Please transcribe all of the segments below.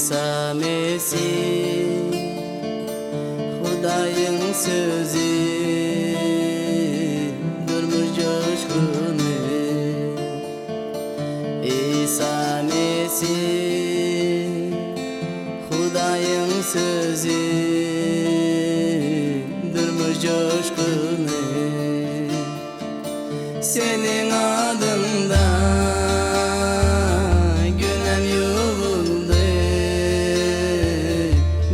İsa Mesih Hudayın sözü durmuş coşkunu İsa Mesih Hudayın sözü durmuş coşkunu senin adında günem yuvuldu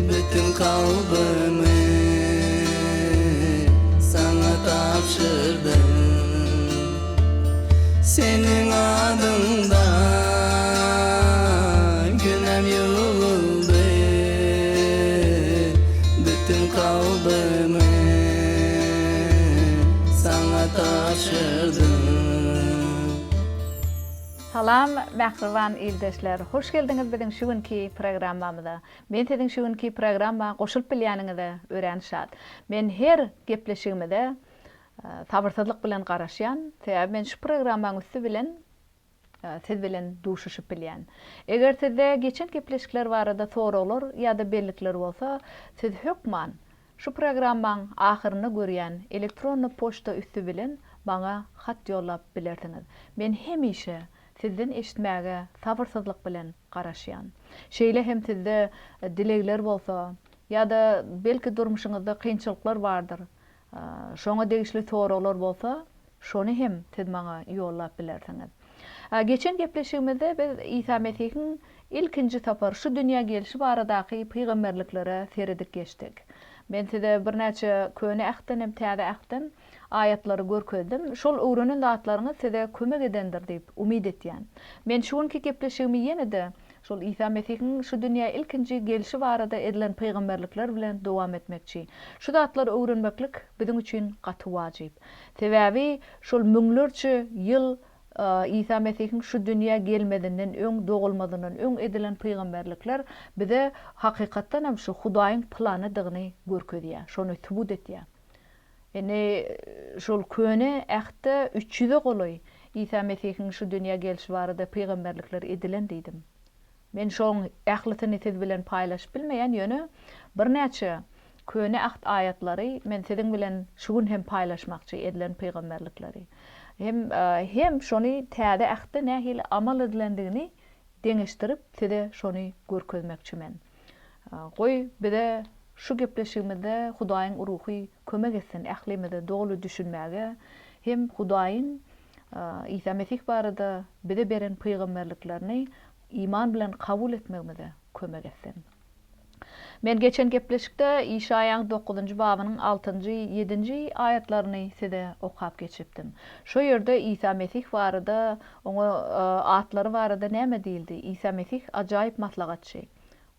bütün kalbimi sana tapşırdım senin adında günem yuvuldu bütün kalbimi sana tapşırdım. Salam, məxrivan ildeşler. Hoş geldiniz bizim şugunki programmamıza. Men sizin şugunki programma qoşulup bilýäniňizde öğrenşat. Men her gepleşigimde sabırsızlyk bilen garaşýan. Sebäbi men şu programmaň üstü bilen siz bilen duşuşyp bilýän. Eger sizde geçen gepleşikler barada soralar ýa-da bellikler bolsa, siz hökman şu programmaň ahyryny görýän elektronny poçta üstü bilen bana hat ýollap bilersiňiz. Men hemişe sizden eşitmäge sabırsızlyk bilen garaşýan. Şeýle hem sizde dilegler bolsa ýa-da belki durmuşyňyzda kynçylyklar bardyr. Şoňa degişli soralar bolsa, şonu hem siz bana ýollap bilersiňiz. Geçen gepleşigimizde biz İsa Mesihiň ilkinji tapar şu dünýä gelişi baradaky peýgamberliklere seredip geçdik. Ben size bir näçe köne ähten hem täze ähten ayetlary görkezdim. Şol öwrenen zatlaryňy size kömek edendir diýip umyd etýän. Men şuňky gepleşigimi ýene-de şol İsa Mesihiň şu dünýä ilkinji gelişi barada edilen peýgamberlikler bilen dowam etmekçi. Şu zatlary öwrenmeklik bizim üçin gaty wajyp. Sebäbi şol müňlerçe ýyl İsa Mesihiň şu dünýä gelmedinden öň dogulmadynyň öň edilen peýgamberlikler bize hakykatdan hem şu Hudaýyň planydygyny görkezýär. Şonu tubut etýär. Ene şol köne ähte 300 goly İsa Mesihiň şu dünýä gelişi barada peýgamberlikler edilen diýdim. Men şoň ählityny siz bilen paýlaşyp bilmeýän ýöne bir näçe köne äht aýatlary men siziň bilen şugun hem paýlaşmakçy edilen peýgamberlikleri. Hem şonu täze ähte nähili amal edilendigini deňeşdirip size şonu görkezmekçi men. Goý bize şu gepleşigimizde Hudaýyň ruhy kömek etsin ählimizde dogly düşünmäge hem Hudaýyň İsa Mesih barada bize beren peýgamberliklerini iman bilen kabul etmegimize kömek etsin. Men geçen gepleşikde İşaýaň 9-njy babynyň 6-njy 7-nji ayatlaryny size okap geçipdim. Şo ýerde İsa Mesih barada, oňa atlary barada näme diýildi? İsa Mesih ajaýyp maslahatçy,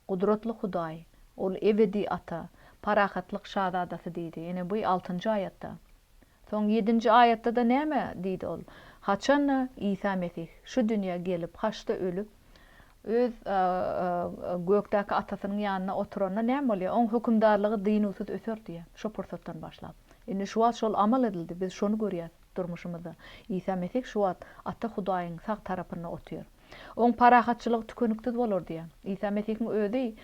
gudratly Hudaý, ol ebedi ata, parahatlyk şahzadasy diýdi. Ene bu 6-njy ayatda. Soň 7-nji ayatda da näme diýdi ol? Haçan İsa Mesih şu dünýä gelip, haçta ölüp, öz gökdäki atasynyň ýanyna oturanda näme bolýar? Oň hökümdarlygy dynusuz öser diýär. Şo pursatdan başlap. Indi şu wagt şol amal edildi. Biz şonu görýär durmuşymyzda. İsa Mesih şu wagt ata Hudaýyň sag tarapyna oturýar. Oň parahatçylyk tükönükde bolar diýär. İsa Mesihiň özi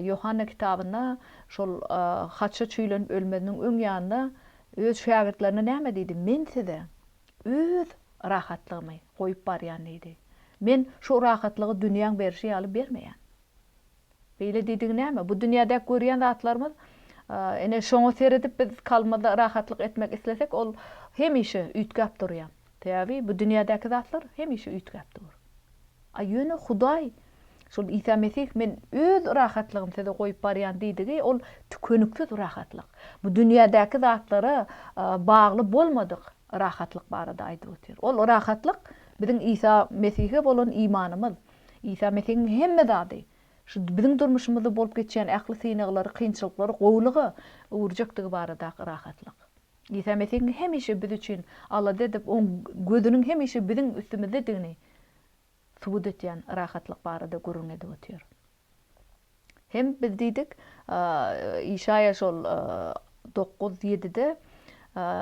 Yohanna kitabynda şol haçça çüýlenip ölmediň öň ýanynda öz şagirdlerine näme diýdi? Men size öz rahatlygymy goýup barýan diýdi. Men şu rahatlygy dünýäň berişi alyp bermeýän. Beýle diýdig näme? Bu dünýäde görýän zatlarymyz ene şoňa seredip biz kalmada rahatlyk etmek islesek ol hemişe üýtgäp durýar. Täbi bu dünýädäki zatlar hemişe üýtgäp dur. Ýöne Hudaý şol İsa Mesih men öz rahatlygymy size goýup barýan diýdigi ol tükönüksiz rahatlyk. Bu dünýädäki zatlara bagly bolmadyk rahatlyk barada aýdyp ötýär. Ol rahatlyk bizim İsa Mesih'e bolan imanımız. İsa Mesih'in hemme zady. Şu bizim durmuşymyzda bolup geçen ähli synaglary, kynçylyklary, gowlugy urjakdygy barada rahatlyk. İsa Mesih'in hemişe biz üçin Allah dedip on gözüniň hemişe bizim üstümizde digini subut etýän rahatlyk barada gurrun edip ötýär. Hem biz diýdik İşaýa şol 9-7-de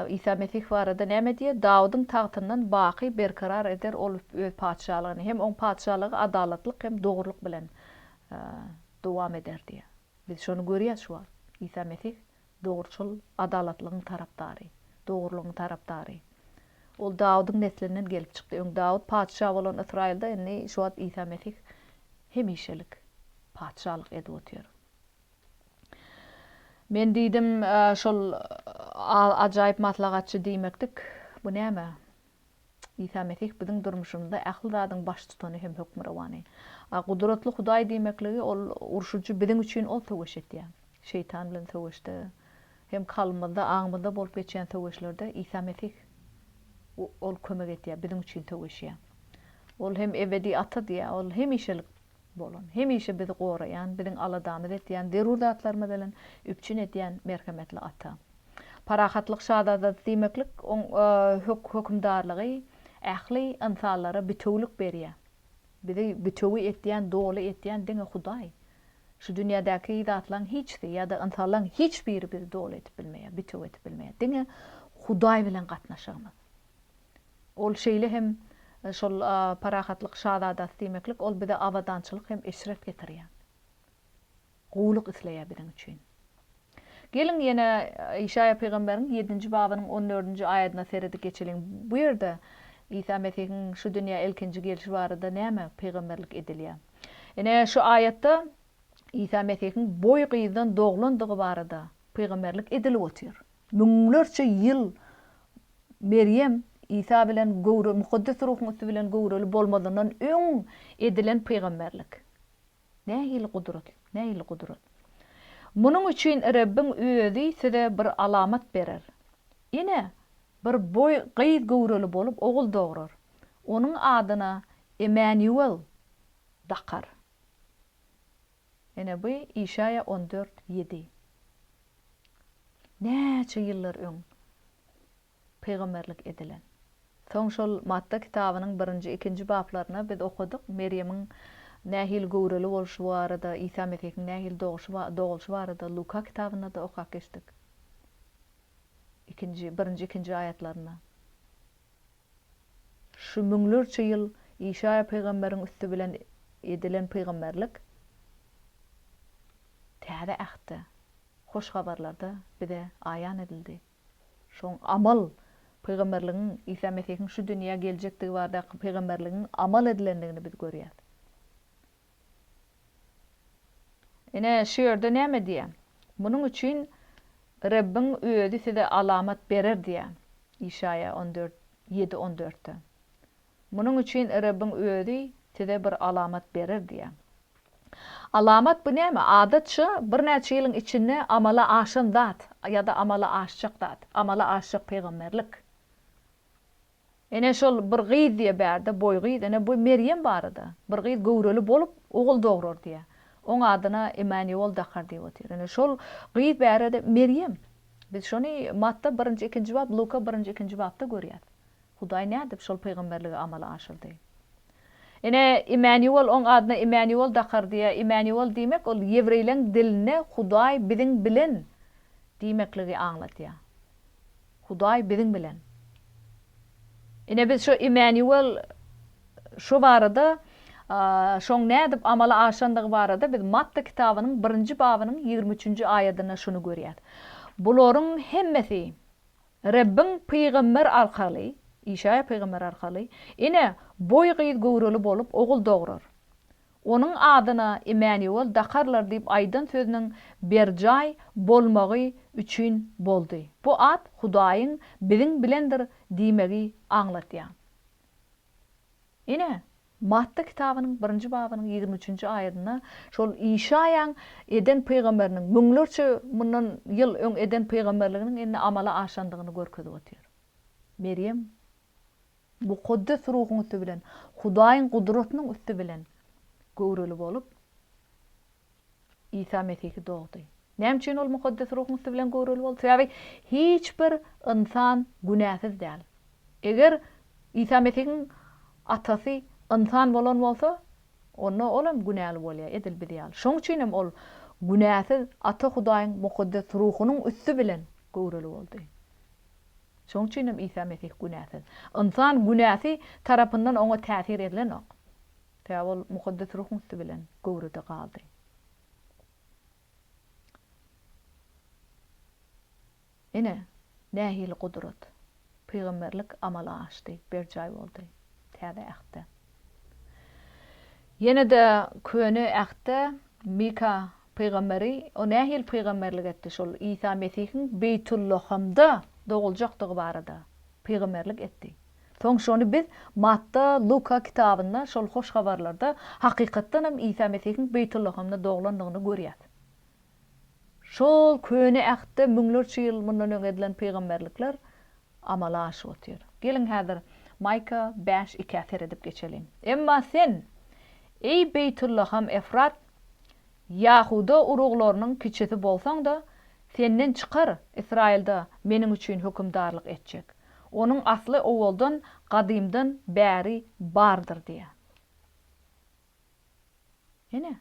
İsa Mesih barada näme diýär? Dawudyň tagtyndan baqy berkarar eder olup öz paçalygyny hem oň paçalygy adalatlyk hem dogurluk bilen dowam eder diye. Biz şonu görýäs şu an. İsa Mesih dogruçul, adalatlygyň tarapdary, dogrulygyň tarapdary. Ol Dawudyň neslinden gelip çykdy. Öň Dawud padşah bolan Israilde indi şu wagt İsa Mesih hemişelik padşahlyk edip otur. Men diýdim şol ajaýyp maslahatçy diýmekdik. Bu näme? İsa Mesih biziň durmuşymyzda akyl baş tutany hem hökmrewany. Gudratly Hudaý diýmekligi ol urşuçy biziň üçin ol töweş etdi. Şeytan bilen töweşdi. Hem kalmada, aňmyda bolup geçen töweşlerde İsa Mesih ol kömek etdi, biziň üçin töweşýär. Ol hem ebedi ata diýär, ol hemişelik bolan, hemişe bizi goraýan, biziň aladamy etýän, derurdatlarmy bilen üpçün etýän merhametli ata. Parahatlyk şadada diýmeklik hökümdarlygy ähli insanlara bütewlik berýär. Bizi bütewi etýän, dogly etýän diňe Hudaý. Şu dünýädäki zatlaryň hiçbir ýa-da insanlaryň hiçbiri bizi dogly etip bilmeýär, bütew etip bilmeýär. Diňe Hudaý bilen gatnaşýarmyz. Ol şeýle hem şol parahatlyk şadada diýmeklik ol bize awadançylyk hem eşref getirýär. Gowluk isleýär biziň üçin. Gelin ýene Işaya peýgamberiň 7-nji babynyň 14-nji aýatyna seredi geçelim. Bu ýerde İsa Mesih'in şu dünya elkinci gelişi barada näme peýgamberlik edilýär. Ene şu aýatda İsa Mesih'in boy gyýdan doglandygy barada peýgamberlik edilip otur. Müňlerçe ýyl Meryem İsa bilen gowra mukaddes ruhyň bilen gowraly bolmadandan öň edilen peýgamberlik. Nähili gudrat, nähili gudrat. Munuň üçin Rabbim öýdi size bir alamat berer. Ine bir boy gyýd gowraly bolup ogul dograr. Onuň adyna Emmanuel dakar. Ene bu İşaya 14:7. Näçe ýyllar öň peýgamberlik edilen. Soň şol Matta kitabynyň 1-2 baplaryna biz okuduk. Meryemiň nähil gowraly bolşy barada, İsa Mesih'in nähil dogulşy barada Luka kitabyna da okap geçdik. 1-2 ayatlaryna. Şu müňlerçe ýyl İşaya peýgamberiň üstü bilen edilen peýgamberlik täze ahdy. Hoş habarlarda bize aýan edildi. Şoň amal peýgamberligiň İsa Mesih'in şu dünýäge geljektigi barada peýgamberligiň amal edilendigini biz görýäs. Ene şu ýerde näme diýär? Munuň üçin Rabbim öýdi size alamat berer diýär. İşaya 7:14'te. Munuň üçin Rabbim öýdi size bir alamat berer diýär. Alamat bu näme? Adatçy bir näçe ýylyň içinde amala aşan zat ýa-da amala aşjak zat, amala aşjak peýgamberlik. Ene şol bir gyýd diýe bärde, boy gyýd, ene bu Meryem barada. Bir gyýd gowraly bolup ogul dograr diýär. Oň adyna Emmanuel dakar diýip otur. Ene şol gyýd bärde Meryem. Biz şonu Matta 1-2 bab, Luka 1-2 babda görýäs. Hudaý nädip şol peýgamberligi amala aşyrdy. Ene Emmanuel oň adyna Emmanuel dakar diýär. Emmanuel diýmek ol Ýewreýleň diline Hudaý biziň bilen diýmekligi aňlatýar. Hudaý biziň bilen. Ene biz şu Emmanuel şu barada şoň nädip amala aşandygy barada biz Matta kitabynyň 1-nji babynyň 23-nji aýatyna şunu görýäs. Bularyň hemmesi Rabbim peýgamber arkaly, İşaya peýgamber arkaly, ine boy gyýd gowraly bolup ogul dograr. Onuň adyna Emmanuel dakarlar diýip aýdan sözüniň berjaý bolmagy üçin boldy. Bu ad Hudaýyň biziň bilendir diýmegi aňlatýar. Ine Matta kitabynyň 1-nji babynyň 23-nji aýatyna şol İşaýaň eden peýgamberiniň müňlerçe mundan ýyl öň eden peýgamberliginiň indi amala aşandygyny görkezip otur. Meryem bu Kuddes ruhyň üstü bilen, Hudaýyň gudratynyň üstü bilen gowraly bolup İsa Mesih'i dogdy. Näme üçin ol mukaddes ruhyň üstü bilen gowraly boldy? Sebäbi hiç bir insan günäsiz däl. Eger İsa Mesih'in atasy insan bolan bolsa, onda olam günäli bolýar, edil bilýär. Şoň üçin hem ol günäsiz ata Hudaýyň mukaddes ruhynyň üstü bilen gowraly boldy. Şoň üçin hem İsa Mesih günäsiz. İnsan günäsi tarapyndan oňa täsir edilen ok. Täze ol mukaddes ruhyň üstü bilen gowrada galdy. Ene nähili kudret. Peygamberlik amala açdy, berjay boldy. Täze ähde. Yine de köne ähde Mika peygamberi o nähil peygamberlik etdi şol İsa Mesih'in Beytullah'ımda doğuljakdygy barada peygamberlik etdi. Soň şonu biz Matta, Luka kitabynda şol hoş habarlarda hakykatdan hem İsa Mesih'in Beytullah'ımda doğulandygyny görýär. Şol köne ähde müňlerçe ýyl mundan öň edilen peygamberlikler amala aşyp otýar. Gelin häzir Mika 5:2 edip geçelim. Emma sen ey Beytullah'ım Efrat Yahuda uruglarynyň kiçesi bolsaň da senden çykar İsrailde meniň üçin hükümdarlyk etjek. Onun asly owaldan gadymdan bäri bardyr diýär. Ene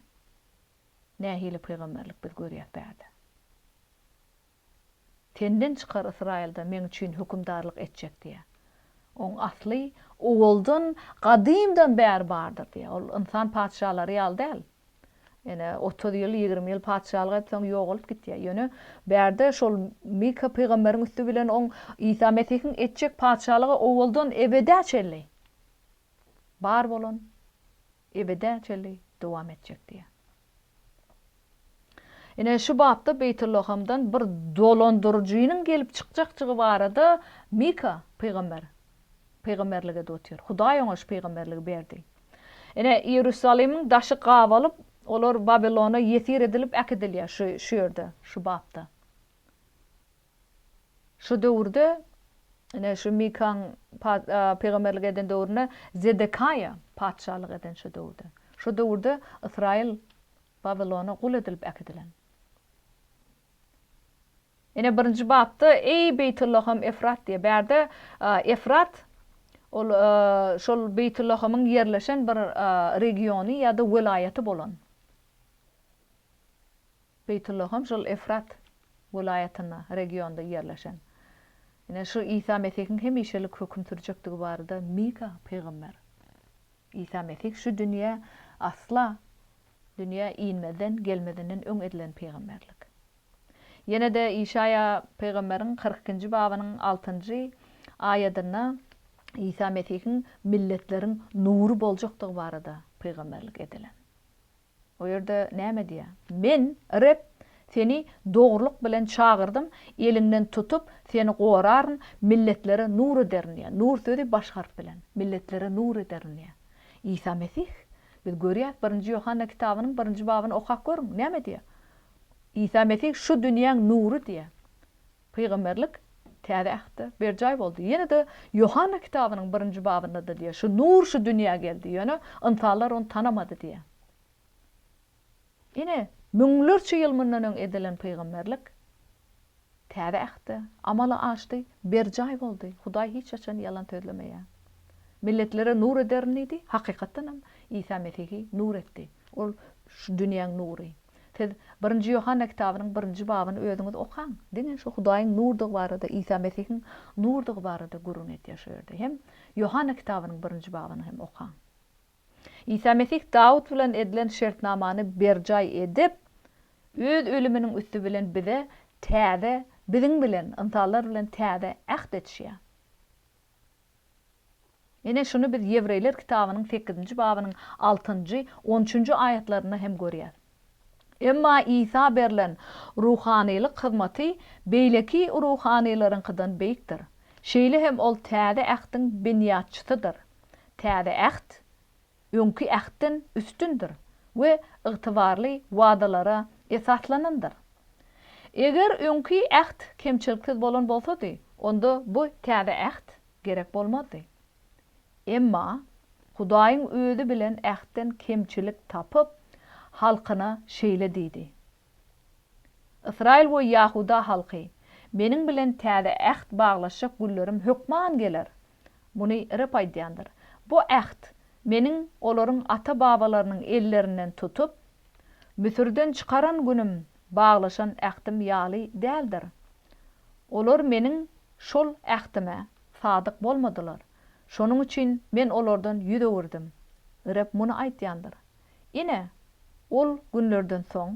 nähili peygamberlik biz görýär bäde. Senden çykar İsrailde meniň üçin hükümdarlyk etjek diýär. On asly owaldan gadymdan bäri bardyr diýär. Ol insan padşahlary ýaly däl. Yani 30 ýyl 20 ýyl padşalyk etseň ýok bolup gitýär. Ýöne bärde şol Mika peýgamberiň üstü bilen on İsa Mesih'in etjek padşalygy owaldan ebede çelli. Bar bolan ebede çelli dowam etjek diýär. Ene şu bapda Beytullah'ımdan bir dolandırıcıynyň gelip çykjakçygy barada Mika peygamberlige dotýar. Hudaý oňa şu peygamberligi berdi. Ene Ýerusalemiň daşy gabalyp olar Babilona ýetir edilip äkidilýär şu ýerde, şu bapda. Şu döwürde ene şu Mikaň peygamberlik eden döwrüne Zedekaya padşalyk eden şu döwürde. Şu döwürde Israil Babilona gul edilip äkidilen. Ene birinji bapda ey Beytullah'ım Efrat diye bärde Efrat ol şol Beytullah'ymyň ýerleşen bir regiony ýa-da welaýaty bolan. Beytullah'ym şol Efrat welaýatyna regionda ýerleşen. Ene şu İsa Mesih'in hemişelik höküm sürjekdigi barada Mika peýgamber. İsa Mesih şu dünýä asla dünýä inmeden gelmedenden öň edilen peýgamberlik. Yine de İşaya peýgamberiň 40-njy babynyň 6-njy aýatyna İsa Mesih'in milletleriň nuru boljakdygy barada peýgamberlik edilen. O ýerde näme diýär? Men Rab seni dogruluk bilen çağırdım, elinden tutup seni goraryn, milletlere nur ederin diýär. Nur sözi baş harf bilen, milletlere nur ederin diýär. İsa Mesih biz görýär 1-nji Yohanna kitabynyň 1-nji babyny okap görüň. Näme diýär? İsa Mesih şu dünýäň nuru diýär. Peýgamberlik täze ähde berjay boldy. Ýene de Yohanna kitabynyň 1-nji babynda da diýär, şu nur şu dünýäge geldi. Ýöne insanlar onu tanamady diýär. Ine müňlerçe ýyl mundan öň edilen peýgamberlik täze ähde amala açdy, berjay boldy. Hudaý hiç açan ýalan söylemeýär. Milletlere nur ederin idi. Hakykatdan hem İsa Mesih'i nur etdi. Ol şu dünýäň nury. Tez 1-nji Yohanna kitabynyň 1-nji babyny özüňiz okaň. Diňe şu Hudaýyň nurdygy barada, İsa Mesih'in nurdygy barada gurun etýär şu ýerde. Hem Yohanna kitabynyň 1-nji babyny hem okaň. İsa Mesih Dawud bilen edilen şertnamany berjay edip öz ölüminiň üstü bilen bize täze biziň bilen, insanlar bilen täze ähd etýär. Ene şunu biz Ýewreýler kitabynyň 8-nji babynyň 6-njy, 13-nji aýatlaryna hem görýär. Emma İsa berilen ruhanylyk hyzmaty beýleki ruhanylaryňkydan beýikdir. Şeýle hem ol täze ähdiň binýatçysydyr. Täze ähd öňki ähdden üstündür we ygtybarly wadalara esaslanandyr. Eger öňki ähd kemçiliksiz bolan bolsady, onda bu täze ähd gerek bolmazdy. Emma Hudaýyň özü bilen ähdden kemçilik tapyp halkyna şeýle diýdi. Israil we Yahuda halky meniň bilen täze ähd baglaşjak güllerim hökman geler. Muny Rab aýdýandyr. Bu ähd meniň olaryň ata babalarynyň ellerinden tutup Müsürden çykaran günüm baglaşan ähdim ýaly däldir. Olar meniň şol ähdime sadyk bolmadylar. Şonuň üçin men olardan ýüz öwürdim. Rab muny aýtýandyr. Ine ol günlerden soň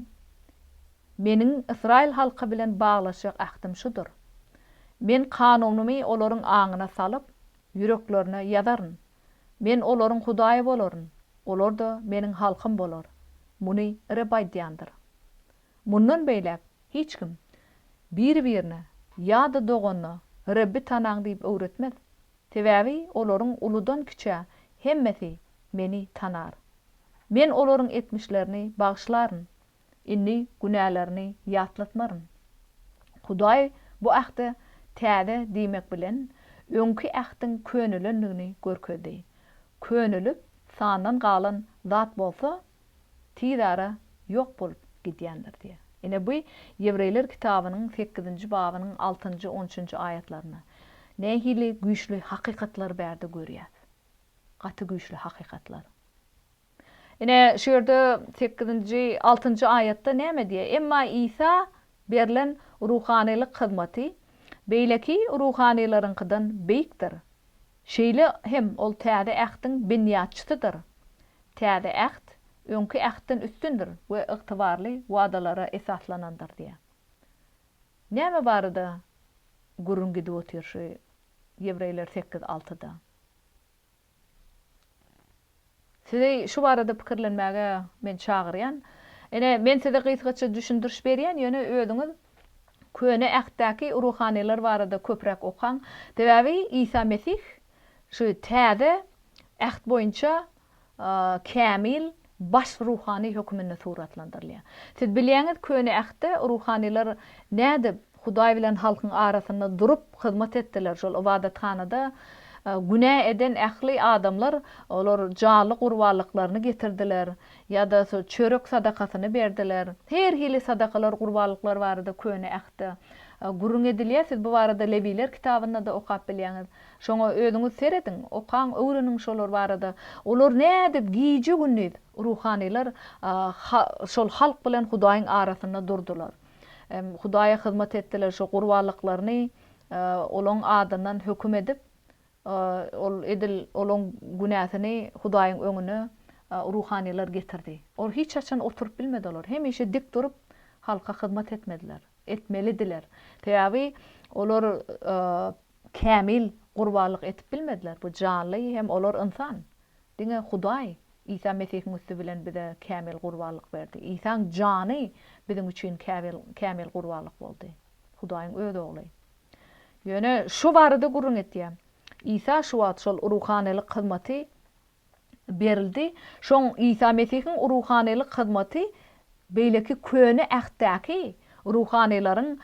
meniň Israil halky bilen baglaşjak ähdim şudur. Men kanunumy olaryň aňyna salyp, yüreklerine ýazaryn. Men olaryň Hudaýy bolaryn. Olar da meniň halkym bolar. Muny rebaýdýandyr. Mundan beýlek hiç kim bir-birine ýa-da doganyna Rabbi tanaň diýip öwretmez. Tebäbi olaryň uludan kiçe hemmesi meni tanar. Men olaryň etmişlerini bagyşlaryn. Inni günälerini ýatlatmaryn. Hudaý bu ahdy täze diýmek bilen öňki ahdyň könülenligini görkezdi. Könülüp sandan galan zat bolsa tidara yok bolup gidýändir diýe. Ene bu Ýewreýler kitabynyň 8-nji babynyň 6-njy 13-nji aýatlaryna nähili güýçli hakykatlar bärde görýär. Gaty güýçli hakykatlar. Ene şu ýerde 8-nji 6-njy aýatda näme diýe? Emma İsa berilen ruhanylyk hyzmaty beýleki ruhanylaryňkydan beýikdir. Şeýle hem ol täze ahdyň binýatçydyr. Täze ahd öňki ahddan üstündür we ygtybarly wadalara esaslanandyr diýe. Näme barada gurun gidip otyr şu Ýewreýler 8:6-da. Size şu barada pikirlenmäge men çagyrýan. Ene men size gysgaça düşündiriş berýän, ýöne özüňiz köne ahddaky ruhanylar barada köprek okan. Däbäbi İsa Mesih şu täze ahd boýunça kamil baş ruhani hökmünde suratlandyrylýar. Siz bilýäňiz köne ahda ruhanylar näde Hudaý bilen halkyň arasynda durup hyzmat etdiler. Şol ibadathanada günä eden ähli adamlar olar jaly gurbanlyklaryny getirdiler ýa-da çörek sadakasyny berdiler. Her hili sadakalar, gurbanlyklar barada köne ahda gurun edilýär. Siz bu barada Lewiler kitabynda da okap bilýäňiz. Şoňa özüňiz seredin, okan öwreniň şolar barada. Olar näde giýje günni ruhanylar şol halk bilen Hudaýyň arasynda durdular. Hudaýa hyzmat etdiler, şo gurbanlyklaryny olaň adından hökm edip ol edil olaň günäsini Hudaýyň öňüne ruhanylar getirdi. Ol hiç açan oturup bilmediler. Hemişe dik durup halka hyzmat etmediler. Etmelidiler. Täbi olar kamil gurbanlyk etip bilmediler. Bu janly hem olar insan. Diňe Hudaý İsa Mesih'in üstü bilen bize kamil gurbanlyk berdi. İsa'ň jany bizim üçin kamil gurbanlyk boldy. Hudaýyň öz ogly. Ýöne şu barada gurun etdi. İsa şu wagt şol ruhanylyk hyzmaty berildi. Şoň İsa Mesih'in ruhanylyk hyzmaty beýleki köne ahdaky ruhanylaryň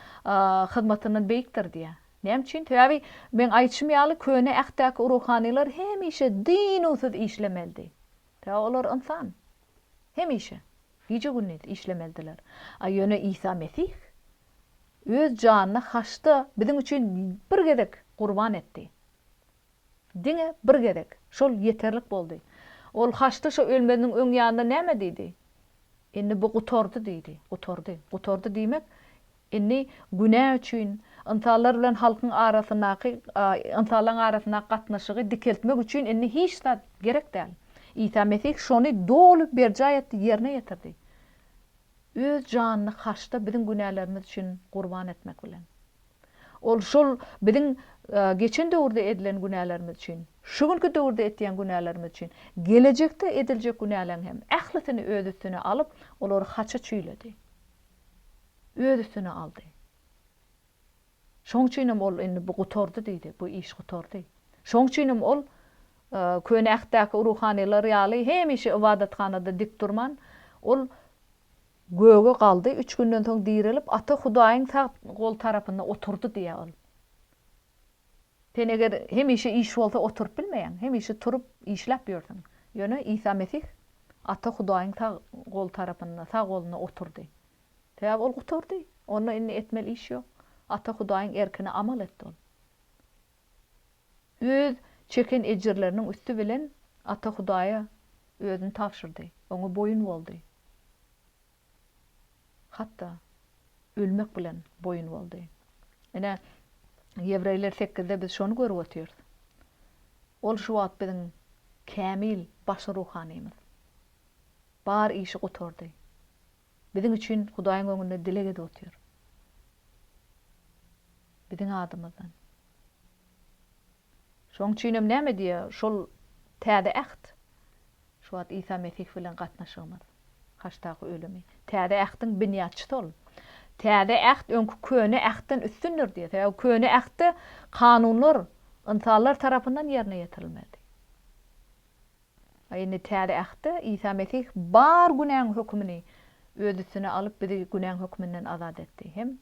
hyzmatynyň beýikdir diýe. Näme üçin? Täbi men aýtşmaýaly köne ahdaky ruhanylar hemişe din usul işlemeldi. Täbi olar insan. Hemişe hiç günni işlemelidiler. Ýöne İsa Mesih öz janyny haçda bizim üçin bir gedek gurban etdi. Diňe bir gedek. Şol yeterlik boldy. Ol haçda şo ölmeniň öň ýanynda näme diýdi? Indi bu gutordy diýdi. Gutordy diýmek indi günä üçin insanlar bilen halkyň arasyndaky insanlaryň arasyna gatnaşygy dikeltmek üçin indi hiç zat gerek däl. İsa Mesih şonu dolup berjay etdi, ýerine ýetirdi. Öz janyny haçda bizim günälerimiz üçin gurban etmek bilen. Ol şol bizim geçen döwürde edilen günälerimiz üçin, şu günkü döwürde etýän günälerimiz üçin, gelecekde ediljek günälerin hem ählisini öz üstüne alıp olary haça çüýledi. Öz üstüne aldy. Şoň üçin ol indi bu gutordy diýdi, bu iş gutordy. Şoň üçin ol köne ahdaky ruhanylar ýaly hemişe ibadathanada dik durman, ol göge galdy, 3 günden soň dirilip ata Hudaýyň sağ gol tarapynda oturdy diýe ol. Teneger hemişe iş bolsa oturup bilmeýän, hemişe turup işläp ýördiň. Ýöne İsa Mesih ata Hudaýyň sağ gol tarapynda, sağ goluna oturdy. Täbi ol oturdy. Onda indi etmeli iş ýok. Ata Hudaýyň erkine amal etdi ol. Öz çeken ejirleriniň üstü bilen ata Hudaýa özüni tapşyrdy. Oňa boyun boldy. Hatta ölmek bilen boyun boldy. Ene Ýewreýler 8-de biz şonu görüp otyrys. Ol şu wagt biziň kamil baş ruhanymiz. Bar işi gutordy. Biziň üçin Hudaýyň öňünde dilek edip otýar. Biziň adymyzdan. Şoň üçinem näme diýär? Şol täze äht. Şu wagt Isa Mesih bilen gatnaşygymyz. Haştaky ölümi. Täze ähtiň binýatçysy ol. Täze äht öňkü köne ähtten üstündir diýär. Täze köne ähtte kanunlar insanlar tarapyndan ýerine ýetirilmedi. Aýyny täze ähtte Isa Mesih bar günäň hökmüni öz üstüne alyp bizi günäň hökmünden azat etdi. Hem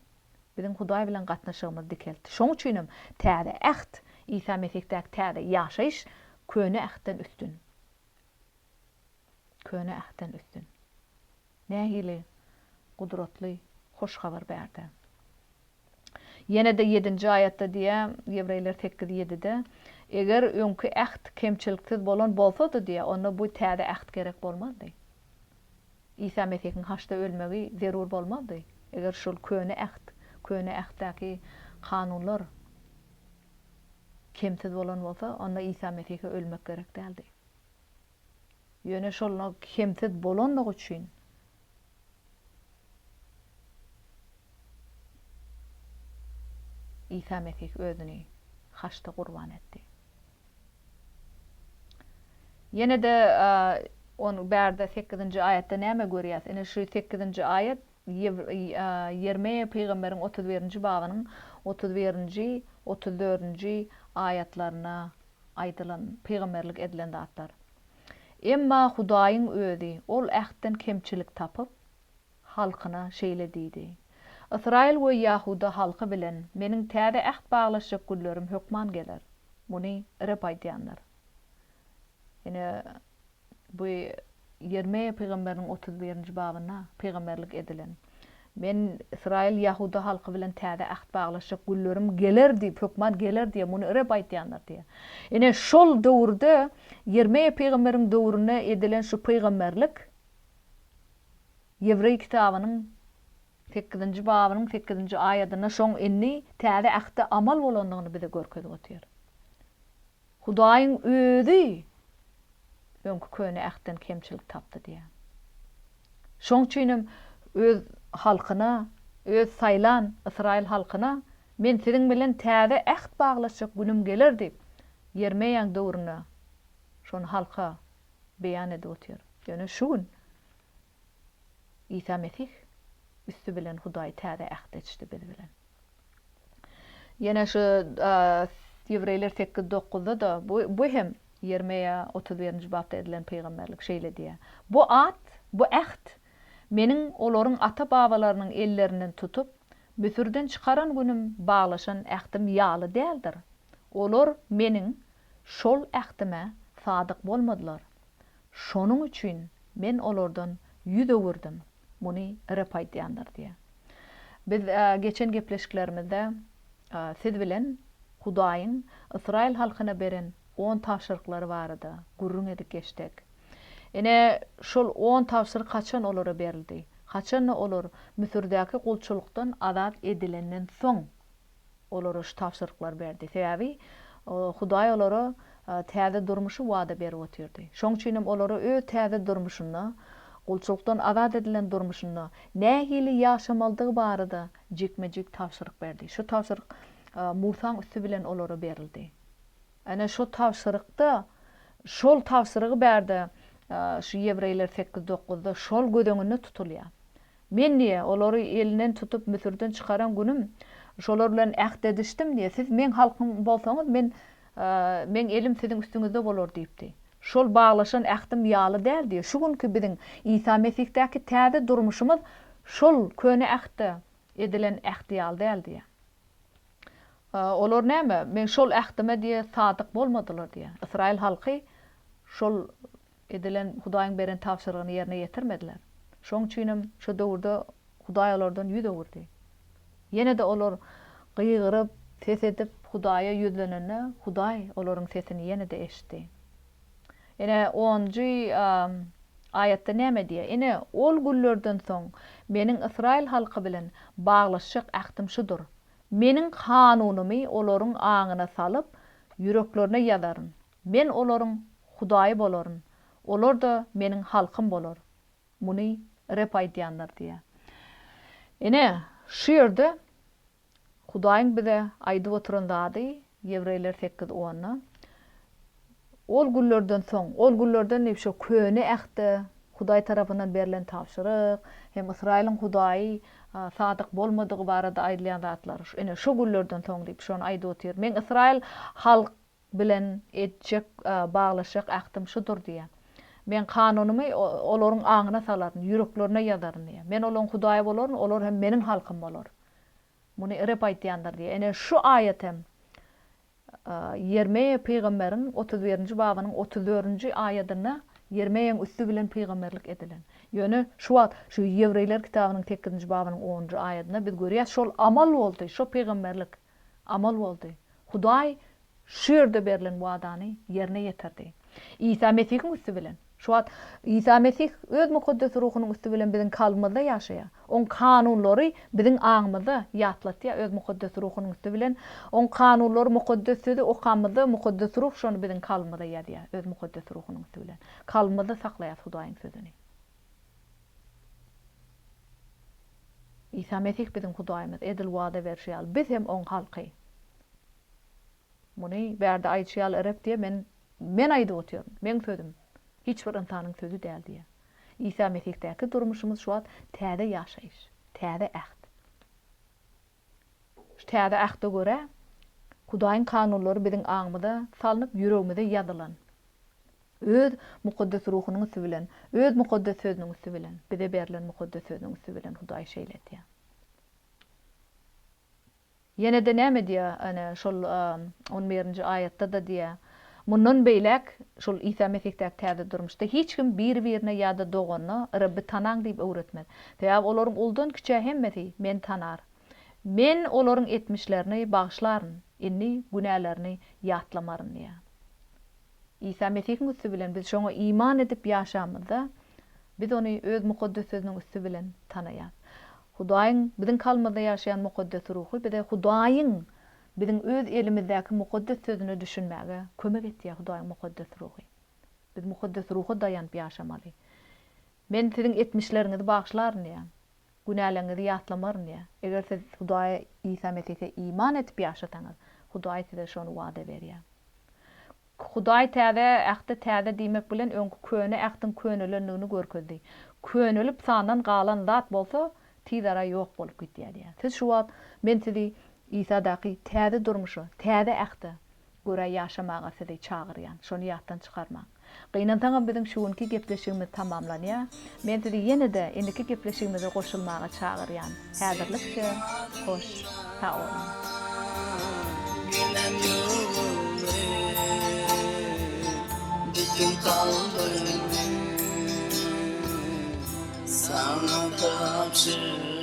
biziň Hudaý bilen gatnaşygymyz dikeldi. Şoň üçinem täze äht Isa Mesih'däki täze ýaşaýyş köne ähtten üstün. Köne ähtten üstün. Nähili gudratly hoş habar berdi. Yine de 7-nji aýatda diýär, Ýebreyler 8:7-de, eger öňkü äht kemçiliksiz bolan bolsa da diýär, onda bu täze äht gerek bolmazdy. Isa Mesih'in haçta ölmegi zerur bolmazdy. Eger şol köne ähtdäki kanunlar kemsiz bolan bolsa, onda Isa Mesih'e ölmek gerek däldi. Ýöne şol kemsiz bolanlygy üçin Isa Mesih özüni haçta gurban etdi. Yine de onu bärde 8-nji aýatda näme görýäs? Ene şu 8-nji aýat Yermeýa peýgamberiň 31-nji babynyň 31-nji 34-nji aýatlaryna aýdylan peýgamberlik edilen zatlar. Emma Hudaýyň özi ol ähtten kemçilik tapyp halkyna şeýle diýdi. Israil we Yahuda halky bilen meniň täze äht baglaşyk güllerim hökman geler. Muny rep aýdýanlar. Ene bu Yermeýa peýgamberiň 31-nji babyna peýgamberlik edilen. Men Israil Yahuda halky bilen täze äht baglaşyk güllerim geler diýip hökman geler diýip muny rep aýdýanlar diýär. Ene şol döwürde Yermeýa peýgamberiň döwrüne edilen şu peýgamberlik Ýebrey kitabynyň 8-nji babynyň 8-nji aýatyna şoň inni täze ähte amal bolandygyny bize görkezip otýar. Hudaýyň özi öňkü köne ähtten kemçilik tapdy diýär. Şoň üçin öz halkyna, öz saýlan Israil halkyna men siziň bilen täze äht baglaşyk günüm geler diýip Yermeýäň döwrüne şonu halka beýan edip otýar. Ýöne şu gün Isa Mesih üstü bilen Hudaý täze äht etdi biz bilen. Ýene şu Ýebreyler 8:9-da da bu hem Yermeýa 31-nji babda edilen peýgamberlik şeýle diýär. Bu äht meniň olaryň ata-babalarynyň ellerinden tutup büsürden çykaran günüm baglaşan ähtim ýaly däldir. Olar meniň şol ähtime sadyk bolmadylar. Şonuň üçin men olardan ýüz öwürdim. Muny rep aýdýanlar diýär. Biz geçen gepleşiklerimizde siz bilen Hudaýyň Israil halkyna beren 10 tapşyryklary bardy. Gurrun edip geçdik. Ene şol 10 tapşyryk kaçan olara berildi? Kaçan olar Müsürdäki gulçulukdan azat edilenden soň olara şu tapşyryklar berdi. Sebäbi Hudaý olara täze durmuşy wada berip otyrdy. Şoň üçin olara öz täze durmuşyna, gulçulukdan azat edilen durmuşyna nähili ýaşamaldygy barada jekmejek tapşyryk berdi. Şu tapşyryk Musaň üstü bilen olara berildi. Ana şu tapşyrykda şol tapşyrygy berdi. Şu Ýebreyler 8:9-da şol gödeňinde tutulýar. Men niye olary elinden tutup Müsürden çykaran günüm şolar bilen ähd edişdim diye siz men halkym bolsaňyz men elim siziň üstüňizde bolar diýipdi. Şol baglaşan ähdim ýaly däl diye. Şu günkü biziň Isa Mesih'däki täze durmuşymyz şol köne ähde edilen ähd ýaly däl diye. Olar näme? Men şol ähdime diye sadyk bolmadylar diye. Israil halky şol edilen Hudaýyň beren tapşyrygyny ýerine ýetirmediler. Şoň üçin şu döwürde Hudaý olardan ýüz öwürdi. Ýene de olar gyýgyryp, ses edip Hudaýa ýüzlenende Hudaý olaryň sesini ýene de eşitdi. Ene 10-njy aýatda näme diýär? Ene ol günlerden soň meniň Israil halky bilen baglaşyk ähdim şudur. Meniň kanunymy olaryň aňyna salyp ýüreklerine ýazaryn. Men olaryň Hudaý bolaryn. Olar da meniň halkym bolar. Muny rep aýdýanlar diýär. Ene şu ýerde Hudaýyň bize aýdyp oturandady, Ýewreýler 8:10. Ol günlerden soň, ol günlerden näçe köne ähdi, Hudaý tarapyndan berilen tapşyryk, hem Israýlyň Hudaý sadyk bolmadygy barada aýdylýan zatlar. Ene şu günlerden soň diýip şonu aýdyp otyr. Men Israýl halk bilen etjek baglaşyk ähdim şudur diýär. Men kanunumy olaryň aňyna salaryn, ýüreklerine ýazaryn diýär. Men olaryň Hudaý bolaryn, olar hem meniň halkym bolar. Muny erep aýtýandyr diýär. Ene şu aýat hem Yermeýe peýgamberin 31-nji babynyň 34-nji aýatyna Yermeýeň üstü bilen peýgamberlik edilen. Ýöne şu wagt şu Ýewreýler kitabynyň 8-nji babynyň 10-nji aýatyna biz görýäs şol amal boldy, şo peýgamberlik amal boldy. Hudaý şu ýerde berilen wadany ýerine ýetirdi. İsa Mesihiň üstü bilen. Şu wagt İsa Mesih öz mukaddes ruhunyň üstü bilen biziň kalbymyzda ýaşaýar. On kanunlary biziň aňymyzda ýatlatýar öz mukaddes ruhunyň üstü bilen. On kanunlary mukaddes sözi okamyzda mukaddes ruh şonu biziň kalbymyzda ýazýar öz mukaddes ruhunyň üstü bilen. Kalbymyzda saklaýar Hudaýyň sözüni. İsa Mesih biziň Hudaýymyz edil wada berýär. Biz hem on halky. Muny berde aýtýar erep diýe men aýdyp otyrym. Men sözüm. Hiç bir insanyň sözü däl diýär. İsa Mesih'däki durmuşymyz şu wagt täze ýaşaýyş, täze ähd. Şu täze ähde göre Hudaýyň kanunlary biziň aňymyzda salynıp ýüregimizde ýazylan. Öz mukaddes ruhunyň üstü bilen, öz mukaddes sözüniň üstü bilen, bize berilen mukaddes sözüniň üstü bilen Hudaý şeýletýär. Ýene de näme diýär? Ana şol 11-nji aýatda da diýär. Mundan beýlek şol İsa Mesih'däki täze durmuşda hiç kim bir-birine ýa-da dogany Rabbi tanaň diýip öwretmez. Täze olaryň uldan kiçe hemmeti men tanar. Men olaryň etmişlerini bagyşlaryn, inni günälerini ýatlamaryn diýär. İsa Mesih'iň üstü bilen biz şoňa iman edip ýaşamyzda biz ony öz mukaddes sözüniň üstü bilen tanaýar. Hudaýyň biziň kalbymyzda ýaşaýan mukaddes ruhy bize Hudaýyň biziň öz elimizdäki mukaddes sözüni düşünmäge kömek etýär Hudaýyň mukaddes ruhy. Biz mukaddes ruhy daýanyp ýaşamaly. Men siziň etmişleriňizi bagyşlaryn diýär. Günälerinizi ýatlamaryn diýär. Eger siz Hudaýa İsa Mesih'e iman etip ýaşataňyz, Hudaý size şonu wada berýär. Hudaý täze ähde täze diýmek bilen öňkü köne ähdiň könelendigini görkezdi. Könelip sandan galan zat bolsa, tizara ýok bolup gitýär diýär. Siz şu wagt men sizi İsa'daky täze durmuşy, täze ähde göre ýaşamaga sizi çagyrýan. Şonu ýatdan çykarmaň. Gynantaňa biziň şuňky gepleşigimiz tamamlanýar. Men sizi ýene-de endiki gepleşigimize goşulmaga çagyrýan. Häzirlikçe hoş, sag olun. Günem ýolly, bütün kalbym sana tapşyryk.